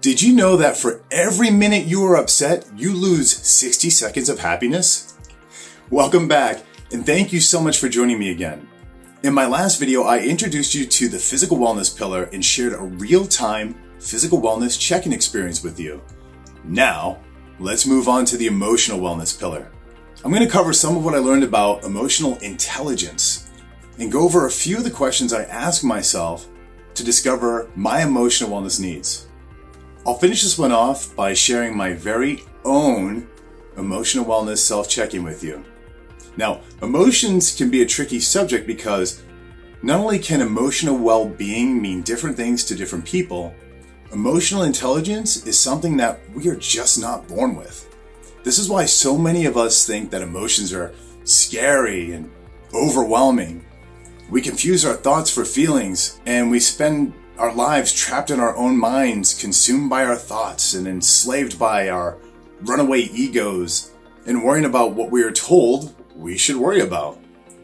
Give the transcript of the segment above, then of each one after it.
Did you know that for every minute you are upset, you lose 60 seconds of happiness? Welcome back, and thank you so much for joining me again. In my last video, I introduced you to the physical wellness pillar and shared a real-time physical wellness check-in experience with you. Now, let's move on to the emotional wellness pillar. I'm going to cover some of what I learned about emotional intelligence and go over a few of the questions I ask myself to discover my emotional wellness needs. I'll finish this one off by sharing my very own emotional wellness self-check-in with you. Now, emotions can be a tricky subject because not only can emotional well-being mean different things to different people, emotional intelligence is something that we are just not born with. This is why so many of us think that emotions are scary and overwhelming. We confuse our thoughts for feelings, and we spend our lives trapped in our own minds, consumed by our thoughts and enslaved by our runaway egos and worrying about what we are told we should worry about.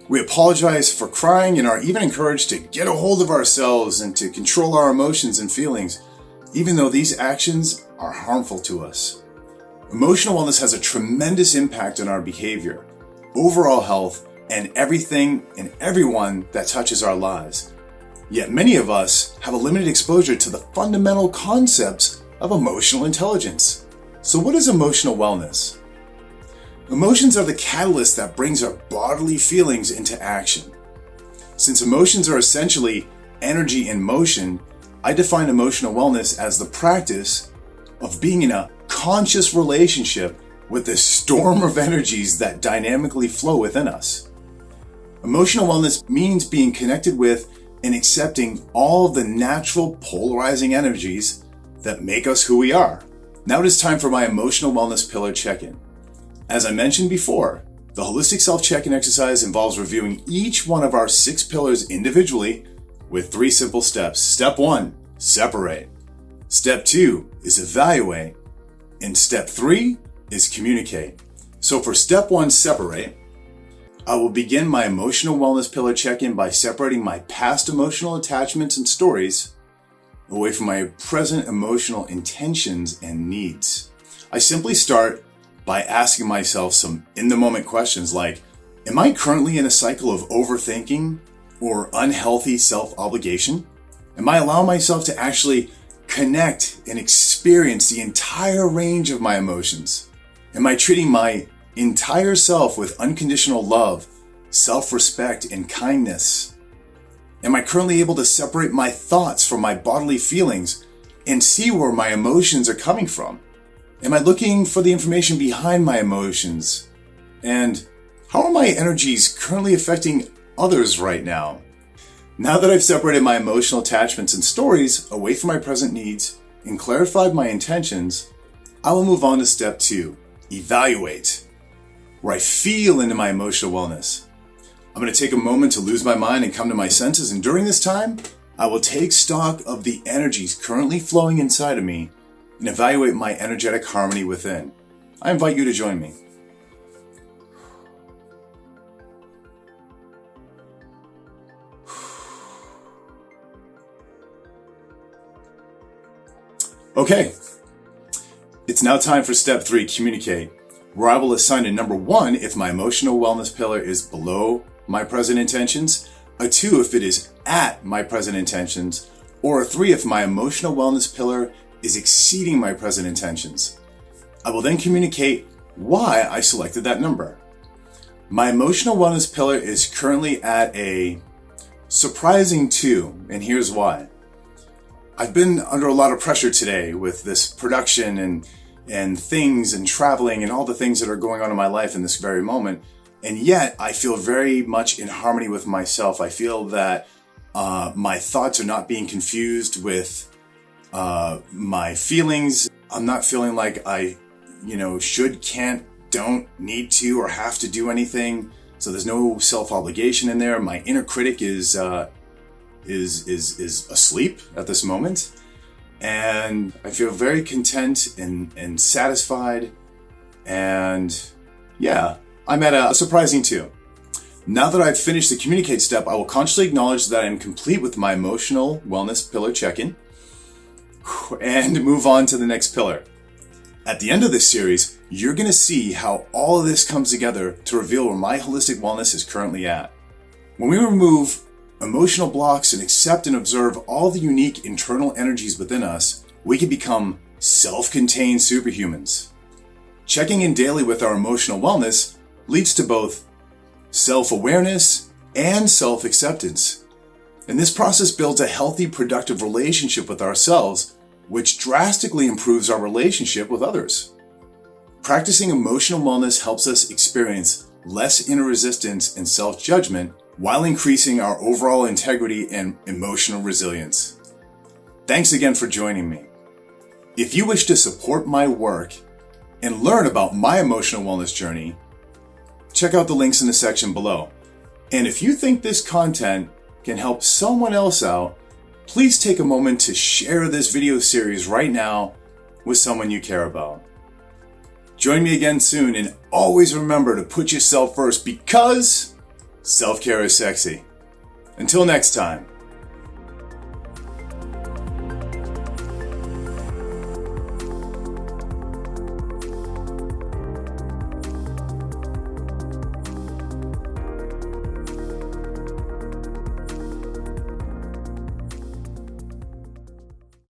We apologize for crying and are even encouraged to get a hold of ourselves and to control our emotions and feelings, even though these actions are harmful to us. Emotional wellness has a tremendous impact on our behavior, overall health, and everything and everyone that touches our lives. Yet many of us have a limited exposure to the fundamental concepts of emotional intelligence. So what is emotional wellness? Emotions are the catalyst that brings our bodily feelings into action. Since emotions are essentially energy in motion, I define emotional wellness as the practice of being in a conscious relationship with the storm of energies that dynamically flow within us. Emotional wellness means being connected with and accepting all the natural polarizing energies that make us who we are. Now it is time for my emotional wellness pillar check-in. As I mentioned before, the holistic self-check-in exercise involves reviewing each one of our 6 pillars individually with 3 simple steps. Step 1, separate. Step 2 is evaluate. And step 3 is communicate. So for step 1, separate, I will begin my emotional wellness pillar check-in by separating my past emotional attachments and stories away from my present emotional intentions and needs. I simply start by asking myself some in-the-moment questions like, am I currently in a cycle of overthinking or unhealthy self-obligation? Am I allowing myself to actually connect and experience the entire range of my emotions? Am I treating my entire self with unconditional love, self-respect, and kindness? Am I currently able to separate my thoughts from my bodily feelings and see where my emotions are coming from? Am I looking for the information behind my emotions? And how are my energies currently affecting others right now? Now that I've separated my emotional attachments and stories away from my present needs and clarified my intentions, I will move on to step 2, evaluate, where I feel into my emotional wellness. I'm going to take a moment to lose my mind and come to my senses, and during this time, I will take stock of the energies currently flowing inside of me and evaluate my energetic harmony within. I invite you to join me. Okay, it's now time for step 3, communicate, where I will assign a number 1 if my emotional wellness pillar is below my present intentions, a 2 if it is at my present intentions, or a 3 if my emotional wellness pillar is exceeding my present intentions. I will then communicate why I selected that number. My emotional wellness pillar is currently at a surprising 2, and here's why. I've been under a lot of pressure today with this production and things and traveling and all the things that are going on in my life in this very moment. And yet I feel very much in harmony with myself. I feel that my thoughts are not being confused with my feelings. I'm not feeling like I, should, can't, don't, need to, or have to do anything. So there's no self-obligation in there. My inner critic is asleep at this moment. And I feel very content and satisfied. And yeah, I'm at a surprising 2. Now that I've finished the communicate step, I will consciously acknowledge that I'm complete with my emotional wellness pillar check-in. and move on to the next pillar. At the end of this series, you're going to see how all of this comes together to reveal where my holistic wellness is currently at. When we remove emotional blocks and accept and observe all the unique internal energies within us, we can become self-contained superhumans. Checking in daily with our emotional wellness leads to both self-awareness and self-acceptance. And this process builds a healthy, productive relationship with ourselves, which drastically improves our relationship with others. Practicing emotional wellness helps us experience less inner resistance and self-judgment while increasing our overall integrity and emotional resilience. Thanks again for joining me. If you wish to support my work and learn about my emotional wellness journey, check out the links in the section below. And if you think this content can help someone else out, please take a moment to share this video series right now with someone you care about. Join me again soon, and always remember to put yourself first because self-care is sexy. Until next time.